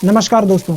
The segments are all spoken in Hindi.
नमस्कार दोस्तों,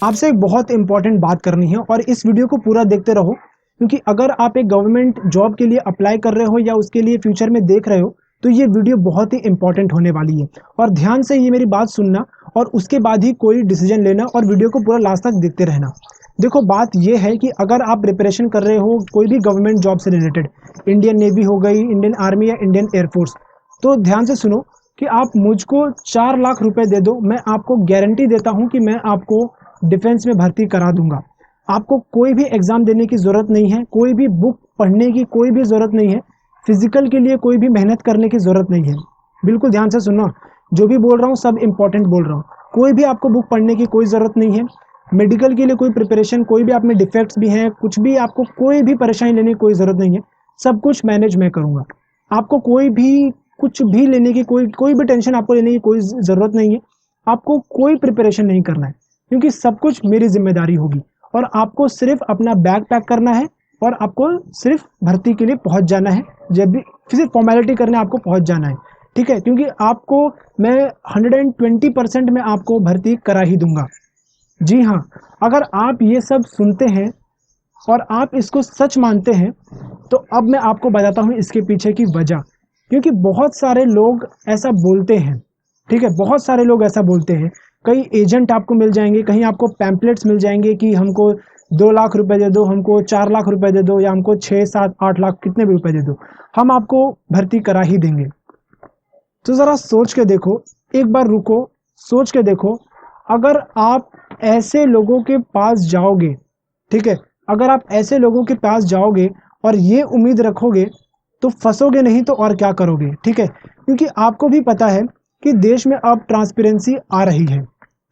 आपसे एक बहुत इम्पोर्टेंट बात करनी है और इस वीडियो को पूरा देखते रहो क्योंकि अगर आप एक गवर्नमेंट जॉब के लिए अप्लाई कर रहे हो या उसके लिए फ्यूचर में देख रहे हो तो ये वीडियो बहुत ही इम्पोर्टेंट होने वाली है। और ध्यान से ये मेरी बात सुनना और उसके बाद ही कोई डिसीजन लेना और वीडियो को पूरा लास्ट तक देखते रहना। देखो, बात ये है कि अगर आप प्रिपरेशन कर रहे हो कोई भी गवर्नमेंट जॉब से रिलेटेड, इंडियन नेवी हो गई, इंडियन आर्मी या इंडियन एयरफोर्स, तो ध्यान से सुनो कि आप मुझको 4 लाख रुपए दे दो, मैं आपको गारंटी देता हूं कि मैं आपको डिफेंस में भर्ती करा दूंगा। आपको कोई भी एग्जाम देने की ज़रूरत नहीं है, कोई भी बुक पढ़ने की कोई भी ज़रूरत नहीं है, फिजिकल के लिए कोई भी मेहनत करने की ज़रूरत नहीं है। बिल्कुल ध्यान से सुनना, जो भी बोल रहा हूँ सब इंपॉर्टेंट बोल रहा हूँ। कोई भी आपको बुक पढ़ने की कोई ज़रूरत नहीं है, मेडिकल के लिए कोई प्रिपरेशन, कोई भी आप में डिफेक्ट्स भी हैं, कुछ भी आपको कोई भी परेशानी लेने की कोई ज़रूरत नहीं है। सब कुछ मैनेज मैं करूँगा। आपको कोई भी कुछ भी लेने की कोई भी टेंशन आपको लेने की कोई ज़रूरत नहीं है। आपको कोई प्रिपरेशन नहीं करना है क्योंकि सब कुछ मेरी जिम्मेदारी होगी और आपको सिर्फ अपना बैग पैक करना है और आपको सिर्फ भर्ती के लिए पहुंच जाना है। जब भी सिर्फ फॉर्मेलिटी करने आपको पहुंच जाना है, ठीक है? क्योंकि आपको मैं 120% में आपको भर्ती करा ही दूंगा। जी हाँ, अगर आप ये सब सुनते हैं और आप इसको सच मानते हैं तो अब मैं आपको बताता हूँ इसके पीछे की वजह। क्योंकि बहुत सारे लोग ऐसा बोलते हैं, ठीक है? बहुत सारे लोग ऐसा बोलते हैं। कई एजेंट आपको मिल जाएंगे, कहीं आपको पैम्पलेट्स मिल जाएंगे कि हमको 2 लाख रुपए दे दो, हमको 4 लाख रुपए दे दो या हमको 6 7 8 लाख कितने भी रुपए दे दो, हम आपको भर्ती करा ही देंगे। तो ज़रा सोच के देखो, एक बार रुको, सोच के देखो। अगर आप ऐसे लोगों के पास जाओगे, ठीक है, अगर आप ऐसे लोगों के पास जाओगे और ये उम्मीद रखोगे तो फंसोगे नहीं तो और क्या करोगे, ठीक है? क्योंकि आपको भी पता है कि देश में अब ट्रांसपेरेंसी आ रही है,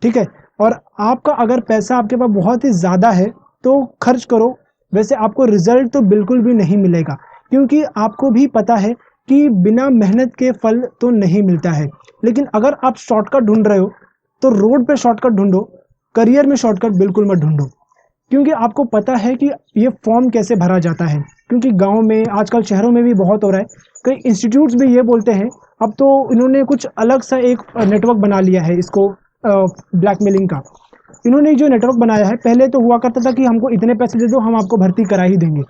ठीक है? और आपका अगर पैसा आपके पास बहुत ही ज़्यादा है तो खर्च करो, वैसे आपको रिजल्ट तो बिल्कुल भी नहीं मिलेगा क्योंकि आपको भी पता है कि बिना मेहनत के फल तो नहीं मिलता है। लेकिन अगर आप शॉर्टकट ढूंढ रहे हो तो रोड पे शॉर्टकट ढूंढो, करियर में शॉर्टकट बिल्कुल मत ढूंढो। क्योंकि आपको पता है कि ये फॉर्म कैसे भरा जाता है। क्योंकि गांव में, आजकल शहरों में भी बहुत हो रहा है। कई इंस्टीट्यूट्स भी ये बोलते हैं, अब तो इन्होंने कुछ अलग सा एक नेटवर्क बना लिया है इसको, ब्लैकमेलिंग का। इन्होंने जो नेटवर्क बनाया है, पहले तो हुआ करता था कि हमको इतने पैसे दे दो, हम आपको भर्ती करा ही देंगे।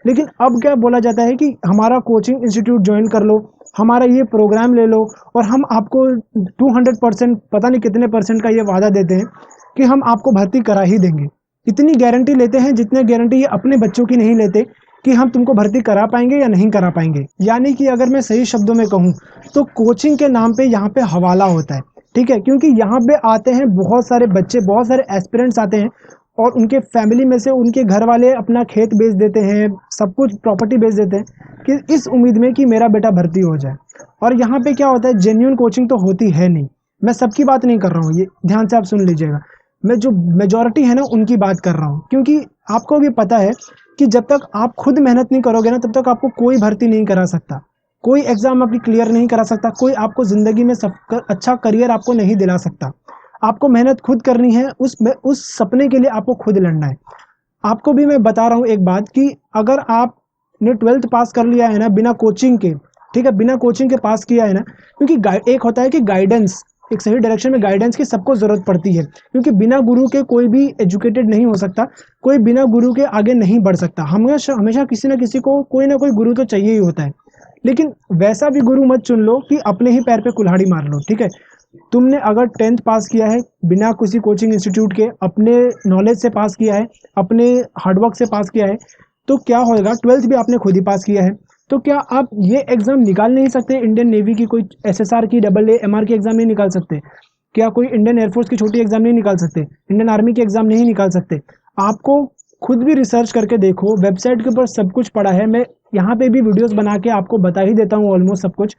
लेकिन अब क्या बोला जाता है कि हमारा कोचिंग इंस्टीट्यूट ज्वाइन कर लो, हमारा ये प्रोग्राम ले लो और हम आपको 200%, पता नहीं कितने परसेंट का ये वादा देते हैं कि हम आपको भर्ती करा ही देंगे। इतनी गारंटी लेते हैं जितने गारंटी ये अपने बच्चों की नहीं लेते कि हम तुमको भर्ती करा पाएंगे या नहीं करा पाएंगे। यानी कि अगर मैं सही शब्दों में कहूँ तो कोचिंग के नाम पे यहाँ पे हवाला होता है, ठीक है? क्योंकि यहाँ पे आते हैं बहुत सारे बच्चे, बहुत सारे एस्पिरेंट्स आते हैं और उनके फैमिली में से उनके घर वाले अपना खेत बेच देते हैं, सब कुछ प्रॉपर्टी बेच देते हैं कि इस उम्मीद में कि मेरा बेटा भर्ती हो जाए। और यहाँ पे क्या होता है, जेन्युइन कोचिंग तो होती है नहीं। मैं सबकी बात नहीं कर रहा हूँ, ये ध्यान से आप सुन लीजिएगा। मैं जो मेजॉरिटी है ना उनकी बात कर रहा हूँ। क्योंकि आपको भी पता है कि जब तक आप खुद मेहनत नहीं करोगे ना तब तक आपको कोई भर्ती नहीं करा सकता, कोई एग्जाम आपकी क्लियर नहीं करा सकता, कोई आपको जिंदगी में अच्छा करियर आपको नहीं दिला सकता। आपको मेहनत खुद करनी है, उस सपने के लिए आपको खुद लड़ना है। आपको भी मैं बता रहा हूँ एक बात कि अगर आपने 12th पास कर लिया है ना बिना कोचिंग के, ठीक है, बिना कोचिंग के पास किया है ना, क्योंकि एक होता है कि गाइडेंस, एक सही डायरेक्शन में गाइडेंस की सबको जरूरत पड़ती है। क्योंकि बिना गुरु के कोई भी एजुकेटेड नहीं हो सकता, कोई बिना गुरु के आगे नहीं बढ़ सकता। हमेशा हमेशा किसी ना किसी को कोई ना कोई गुरु तो चाहिए ही होता है। लेकिन वैसा भी गुरु मत चुन लो कि अपने ही पैर पे कुल्हाड़ी मार लो, ठीक है? तुमने अगर 10th पास किया है बिना किसी कोचिंग इंस्टीट्यूट के, अपने नॉलेज से पास किया है, अपने हार्डवर्क से पास किया है, तो क्या होगा, 12th भी आपने खुद ही पास किया है, तो क्या आप ये एग्जाम निकाल नहीं सकते? इंडियन नेवी की कोई एसएसआर की, AA, MR की एग्जाम नहीं निकाल सकते? क्या कोई इंडियन एयरफोर्स की छोटी एग्जाम नहीं निकाल सकते? इंडियन आर्मी की एग्जाम नहीं निकाल सकते? आपको खुद भी रिसर्च करके देखो, वेबसाइट के ऊपर सब कुछ पड़ा है। मैं यहाँ पे भी वीडियोस बना के आपको बता ही देता हूँ ऑलमोस्ट सब कुछ।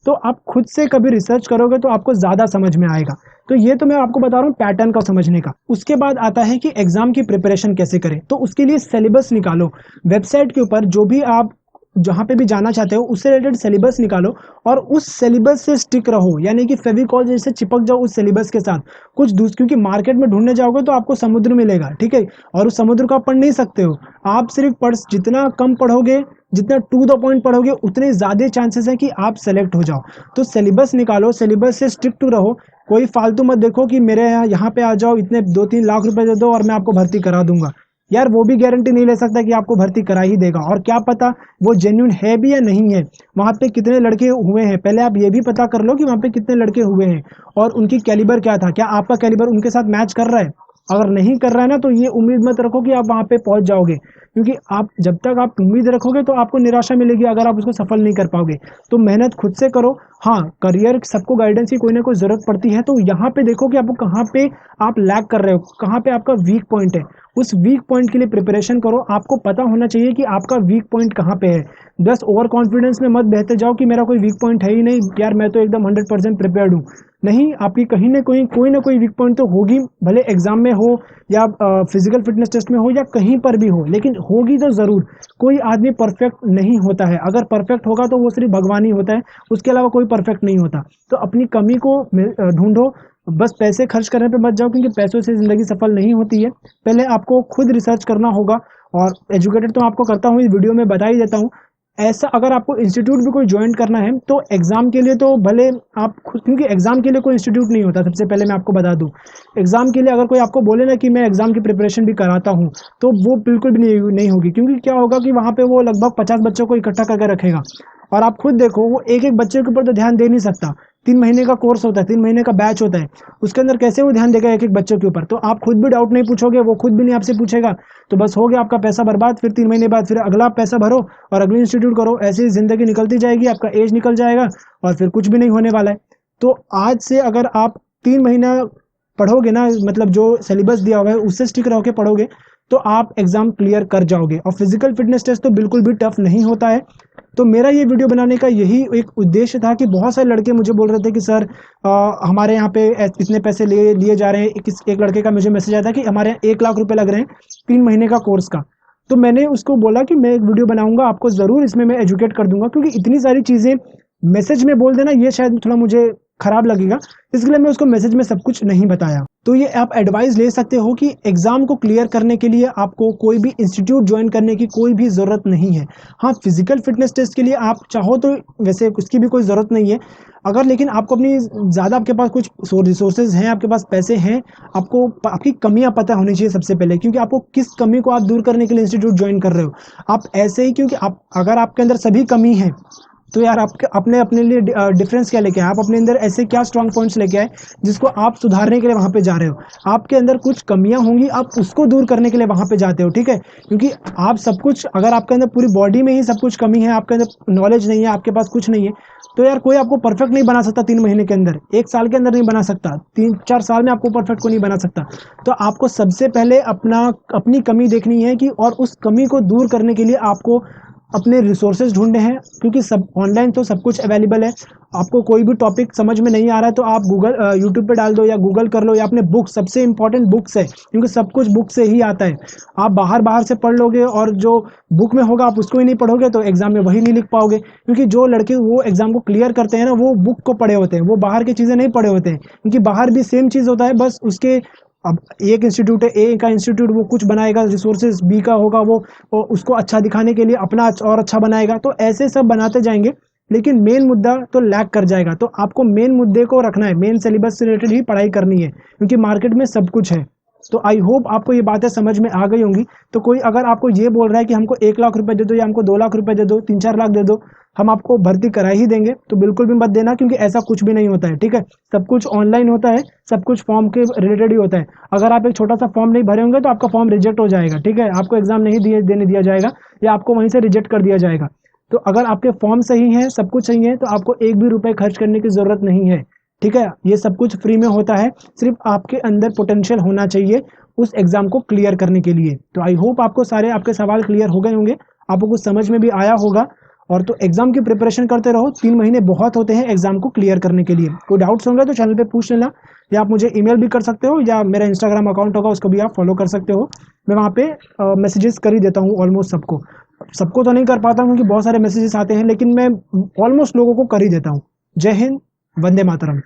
तो आप खुद से कभी रिसर्च करोगे तो आपको ज़्यादा समझ में आएगा। तो ये तो मैं आपको बता रहा हूँ पैटर्न का समझने का। उसके बाद आता है कि एग्जाम की प्रिपरेशन कैसे करें। तो उसके लिए सिलेबस निकालो, वेबसाइट के ऊपर जो भी आप जहाँ पे भी जाना चाहते हो उससे रिलेटेड सिलेबस निकालो और उस सिलेबस से स्टिक रहो। यानी कि फेविकॉल जैसे चिपक जाओ उस सिलेबस के साथ। क्योंकि मार्केट में ढूंढने जाओगे तो आपको समुद्र मिलेगा, ठीक है? और उस समुद्र को आप पढ़ नहीं सकते हो। आप सिर्फ जितना कम पढ़ोगे, जितना टू द पॉइंट पढ़ोगे उतने ज़्यादा चांसेस हैं कि आप सेलेक्ट हो जाओ। तो सिलेबस निकालो, सिलेबस से स्ट्रिक्ट रहो, कोई फालतू मत देखो कि मेरे यहाँ पे आ जाओ, इतने 2-3 लाख रुपए दे दो और मैं आपको भर्ती करा दूंगा। यार वो भी गारंटी नहीं ले सकता कि आपको भर्ती करा ही देगा, और क्या पता वो जेन्युइन है भी या नहीं है। वहाँ पे कितने लड़के हुए हैं, पहले आप ये भी पता कर लो कि वहाँ पे कितने लड़के हुए हैं और उनकी कैलिबर क्या था, क्या आपका कैलिबर उनके साथ मैच कर रहा है। अगर नहीं कर रहा है ना, तो ये उम्मीद मत रखो कि आप वहाँ पे पहुँच जाओगे, क्योंकि आप जब तक आप उम्मीद रखोगे तो आपको निराशा मिलेगी अगर आप उसको सफल नहीं कर पाओगे। तो मेहनत खुद से करो। हाँ, करियर सबको गाइडेंस की कोई ना कोई ज़रूरत पड़ती है, तो यहाँ पे देखो कि आपको कहाँ पे आप लैग कर रहे हो, कहाँ पे आपका वीक पॉइंट है। उस वीक पॉइंट के लिए प्रिपरेशन करो। आपको पता होना चाहिए कि आपका वीक पॉइंट कहाँ पे है। बस ओवर कॉन्फिडेंस में मत बहते जाओ कि मेरा कोई वीक पॉइंट है ही नहीं यार, मैं तो एकदम 100% प्रिपेयर्ड हूँ। नहीं, आपकी कहीं ना कोई ना कोई वीक पॉइंट तो होगी, भले एग्जाम में हो या फिजिकल फिटनेस टेस्ट में हो या कहीं पर भी हो, लेकिन होगी तो ज़रूर। कोई आदमी परफेक्ट नहीं होता है, अगर परफेक्ट होगा तो वो सिर्फ भगवान ही होता है, उसके अलावा कोई परफेक्ट नहीं होता। तो अपनी कमी को ढूंढो, बस पैसे खर्च करने पे मत जाओ, क्योंकि पैसों से ज़िंदगी सफल नहीं होती है। पहले आपको खुद रिसर्च करना होगा, और एजुकेटेड तो आपको करता हूँ, इस वीडियो में बता ही देता हूँ। ऐसा अगर आपको इंस्टीट्यूट भी कोई ज्वाइन करना है तो एग्ज़ाम के लिए तो भले आप खुद, क्योंकि एग्ज़ाम के लिए कोई इंस्टीट्यूट नहीं होता, सबसे पहले मैं आपको बता दूं। एग्ज़ाम के लिए अगर कोई आपको बोले ना कि मैं एग्ज़ाम की प्रिपरेशन भी कराता हूं, तो वो बिल्कुल भी नहीं होगी, क्योंकि क्या होगा कि वहाँ पे वो लगभग 50 बच्चों को इकट्ठा करके रखेगा, और आप खुद देखो वो एक एक बच्चे के ऊपर तो ध्यान दे नहीं सकता। 3 महीने का कोर्स होता है, 3 महीने का बैच होता है, उसके अंदर कैसे वो ध्यान देगा एक एक बच्चों के ऊपर। तो आप खुद भी डाउट नहीं पूछोगे, वो खुद भी नहीं आपसे पूछेगा, तो बस हो गया आपका पैसा बर्बाद। फिर 3 महीने बाद फिर अगला पैसा भरो और अगली इंस्टीट्यूट करो, ऐसे ही जिंदगी निकलती जाएगी, आपका एज निकल जाएगा और फिर कुछ भी नहीं होने वाला है। तो आज से अगर आप 3 महीना पढ़ोगे ना, मतलब जो सिलेबस दिया हुआ है उससे स्टिक रह के पढ़ोगे, तो आप एग्जाम क्लियर कर जाओगे। और फिजिकल फिटनेस टेस्ट तो बिल्कुल भी टफ नहीं होता है। तो मेरा ये वीडियो बनाने का यही एक उद्देश्य था कि बहुत सारे लड़के मुझे बोल रहे थे कि सर हमारे यहाँ पे इतने पैसे लिए जा रहे हैं। एक लड़के का मुझे मैसेज आया था कि हमारे यहाँ 1 लाख रुपए लग रहे हैं 3 महीने का कोर्स का। तो मैंने उसको बोला कि मैं एक वीडियो बनाऊंगा, आपको ज़रूर इसमें मैं एजुकेट कर दूंगा, क्योंकि इतनी सारी चीज़ें मैसेज में बोल देना ये शायद थोड़ा मुझे खराब लगेगा, इसलिए मैं उसको मैसेज में सब कुछ नहीं बताया। तो ये आप एडवाइस ले सकते हो कि एग्जाम को क्लियर करने के लिए आपको कोई भी इंस्टीट्यूट ज्वाइन करने की कोई भी ज़रूरत नहीं है। हाँ, फिजिकल फिटनेस टेस्ट के लिए आप चाहो तो वैसे उसकी भी कोई ज़रूरत नहीं है, अगर लेकिन आपको अपनी ज़्यादा, आपके पास कुछ रिसोर्सेज हैं, आपके पास पैसे हैं, आपको आपकी कमियां पता होनी चाहिए सबसे पहले, क्योंकि आपको किस कमी को आप दूर करने के लिए इंस्टीट्यूट ज्वाइन कर रहे हो। आप ऐसे ही, क्योंकि आप अगर आपके अंदर सभी कमी है, तो यार आप अपने लिए डिफरेंस क्या लेके आए, आप अपने अंदर ऐसे क्या स्ट्रॉन्ग पॉइंट्स लेके आए जिसको आप सुधारने के लिए वहां पे जा रहे हो। आपके अंदर कुछ कमियां होंगी, आप उसको दूर करने के लिए वहां पे जाते हो, ठीक है। क्योंकि आप सब कुछ, अगर आपके अंदर पूरी बॉडी में ही सब कुछ कमी है, आपके अंदर नॉलेज नहीं है, आपके पास कुछ नहीं है, तो यार कोई आपको परफेक्ट नहीं बना सकता 3 महीने के अंदर, 1 साल के अंदर नहीं बना सकता, 3-4 साल में आपको परफेक्ट को नहीं बना सकता। तो आपको सबसे पहले अपनी कमी देखनी है कि, और उस कमी को दूर करने के लिए आपको अपने रिसोर्सेज ढूंढने हैं, क्योंकि सब ऑनलाइन तो सब कुछ अवेलेबल है। आपको कोई भी टॉपिक समझ में नहीं आ रहा है तो आप यूट्यूब पे डाल दो या गूगल कर लो, या अपने बुक, सबसे इंपॉर्टेंट बुक्स है, क्योंकि सब कुछ बुक से ही आता है। आप बाहर से पढ़ लोगे और जो बुक में होगा आप उसको ही नहीं पढ़ोगे तो एग्जाम में वही नहीं लिख पाओगे, क्योंकि जो लड़के वो एग्जाम को क्लियर करते हैं ना, वो बुक को पढ़े होते हैं, वो बाहर की चीज़ें नहीं पढ़े होते हैं, क्योंकि बाहर भी सेम चीज़ होता है, बस उसके अब एक इंस्टीट्यूट है, ए का इंस्टीट्यूट, वो कुछ बनाएगा रिसोर्सेज, बी का होगा वो उसको अच्छा दिखाने के लिए अपना और अच्छा बनाएगा, तो ऐसे सब बनाते जाएंगे, लेकिन मेन मुद्दा तो लैग कर जाएगा। तो आपको मेन मुद्दे को रखना है, मेन सिलेबस से रिलेटेड ही पढ़ाई करनी है, क्योंकि मार्केट में सब कुछ है। तो आई होप आपको ये बातें समझ में आ गई होंगी। तो कोई अगर आपको ये बोल रहा है कि हमको 1 लाख रुपए दे दो या हमको 2 लाख रुपए दे दो, 3-4 लाख दे दो, हम आपको भर्ती करा ही देंगे, तो बिल्कुल भी मत देना, क्योंकि ऐसा कुछ भी नहीं होता है, ठीक है। सब कुछ ऑनलाइन होता है, सब कुछ फॉर्म के रिलेटेड ही होता है। अगर आप एक छोटा सा फॉर्म नहीं भरे होंगे तो आपका फॉर्म रिजेक्ट हो जाएगा, ठीक है, आपको एग्जाम नहीं देने दिया जाएगा, या आपको वहीं से रिजेक्ट कर दिया जाएगा। तो अगर आपके फॉर्म सही है, सब कुछ सही है, तो आपको एक भी रुपए खर्च करने की जरूरत नहीं है, ठीक है। ये सब कुछ फ्री में होता है, सिर्फ आपके अंदर पोटेंशियल होना चाहिए उस एग्जाम को क्लियर करने के लिए। तो आई होप आपको सारे आपके सवाल क्लियर हो गए होंगे, आपको कुछ समझ में भी आया होगा। और तो एग्जाम की प्रिपरेशन करते रहो, 3 महीने बहुत होते हैं एग्जाम को क्लियर करने के लिए। कोई डाउट्स होंगे तो चैनल पे पूछ लेना, या आप मुझे ईमेल भी कर सकते हो, या मेरा इंस्टाग्राम अकाउंट होगा उसको भी आप फॉलो कर सकते हो। मैं वहाँ पे मैसेजेस कर ही देता हूँ ऑलमोस्ट सबको। सबको तो नहीं कर पाता हूँ क्योंकि बहुत सारे मैसेजेस आते हैं, लेकिन मैं ऑलमोस्ट लोगों को कर ही देता हूँ। जय हिंद, वंदे मातरम।